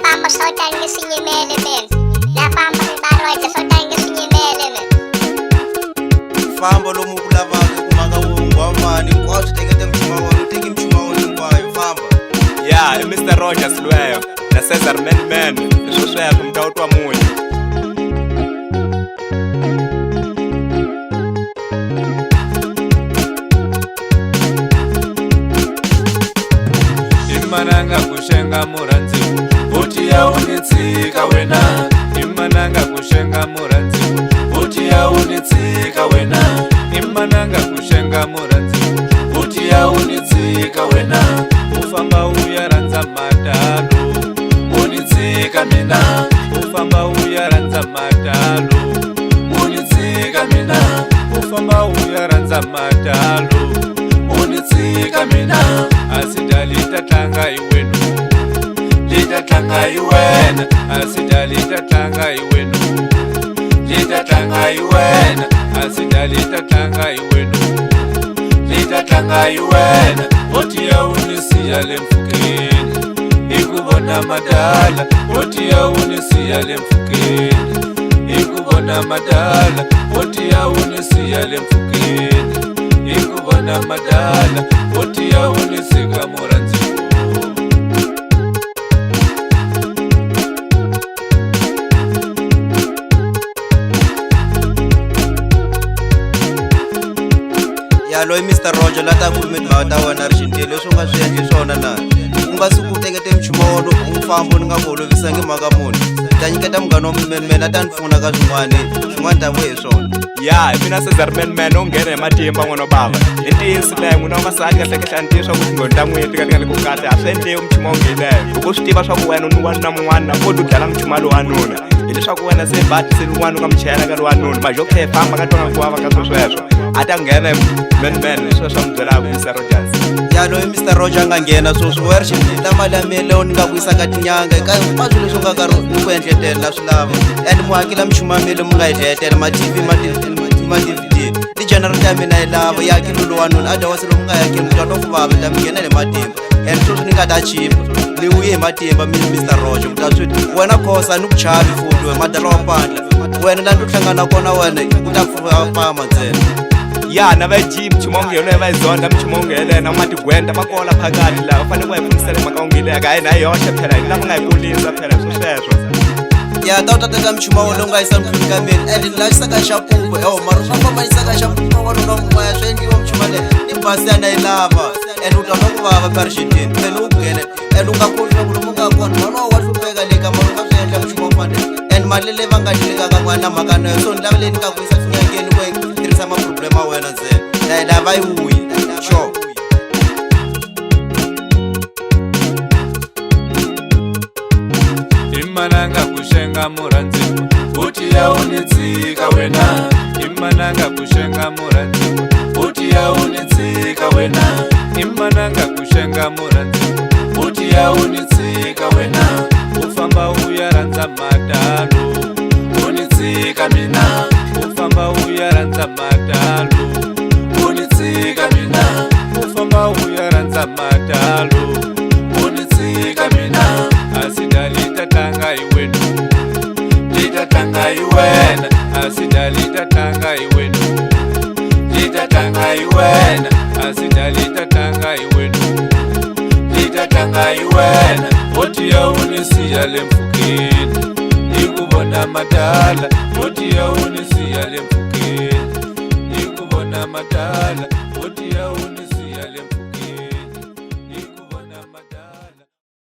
famba sotan ngesinyemele mina. Lafamba ngibaroja sotan ngesinyemele mina. Famba lo mukulavaka kumaka wungwa mani kwathu tekete mchumawolo teki mchumawolo kwayo famba. Yeah, Mr. Rogers lweyo na Cesar Man leswo sweka mtawutwa munye. Imananga kushenga muranzi Uti ya unitsika wena Imananga kushenga muranzi Uti ya unitsika wena Imananga kushenga muranzi Uti ya unitsika wena Ufamba uyaranza madalo Unitsika mina Ufamba uyaranza madalo Unitsika mina Ufamba uyaranza madalo Unitsika mina Asida litatlanga iwenu Litatlanga iwena Asida litatlanga iwenu Litatlanga iwena Asida litatlanga iwenu Litatlanga iwena Oti ya unisiya lemfukeni Ikubona madala Oti ya unisiya lemfukeni Ikubona madala Oti ya unisiya lemfukeni Ikubona madala Oti ya unisika muranzi Yalo Mr. Roger lata khulumeni bata wena rishintile leswo nga swi endli swona na u nga si ku tekete mchumolo u famba ni nga ku olovisa nge mhaka muni ta nyiketa munghana wa mina ta ni pfuna ka swin'wana ta vuye swona. Ya mina Cesar Man o nghena hi matimba n'wana bava hi ntiyisi leyo n'wina wa masati kahle kahle ntiyi swa ku tingoni ta n'wina tikati ku kahle a swi endleyo muchuma ongeleyo loko swi tiva swa ku wena ni wanuna mun'wana na koti u dlala muchuma lowanuna hileswaku wena se bati se wun'wana u nga muchayela ka lowanuna majokhe famba ka tona ku vava ka swo sweswo a ta nghena Man leswi swa mu byelaka Mr. Rogers. Yalo Mr. Roger nga nghena swoswi wa rishintile ta mali ya mina leyo ni nga ku yisa ka tinyanga eka hinkwaswo leswi u nga karhi ni ku endletela swi lava and mu hakela muchuma wa mina mu nga yi dlayetela ma-TV ma-DVD ni general ta mina yi lava yi hakeli lowanuna a dya wasi lomu nga yi hakeli mutwa no ku vava ta mi nghena hi matimba and sweswi ni nga ta chipa ni wuye hi matimba Mr. Roger kuta swi wena khosa ni ku chavi futhi we madala wa pandla wena la ni to hlangana kona wena ku ta famba ntsena. Ya na va ji muchuma ongeleyo va izonda muchuma ongeleyo na matigwenda va kola phakati laha u fanele ku va yi pfunisela mhaka ongeleyo hayi na yoxe phela hi lava nga yi kulisa phela swo sweswo. Ya ta u ta teka muchuma wo lowu nga yisa mkhwini ka mina and ni la xisaka xa puve mara swa famba yisaka xa puve wanuna wun'waya swi endliwa muchuma leyi ni basi yana yi lava and u ta twa ku vava parishintini phela u nghena and u nga koti loko lomu nga kona n'wana wa hlupheka le ka mara u nga swi endla muchuma wo fanele and mali leyi va nga nyikaka n'wana na mhaka na yo so ni lava leyi ni nga ku yisa tinyangeni ku tirhisa maproblem ya wena ntsena na yi lava yi wuyi sure. Imananga kushenga muranzi Uti ya unitsika wena Imananga kushenga muranzi Uti ya unitsika wena Imananga kushenga muranzi Uti ya unitsika wena Ufamba uyaranza madalo Unitsika mina Ufamba uyaranza madalo Unitsika mina Ufamba uyaranza madalo Unitsika mina Asida litatlanga iwenu Litatlanga iwena Asida litatlanga iwenu Litatlanga iwena Asida litatlanga iwenu Litatlanga iwena Oti ya unisiya lemfukeni Ikubona madala Oti ya unisiya lemfukeni Ikubona madala Oti ya unisiya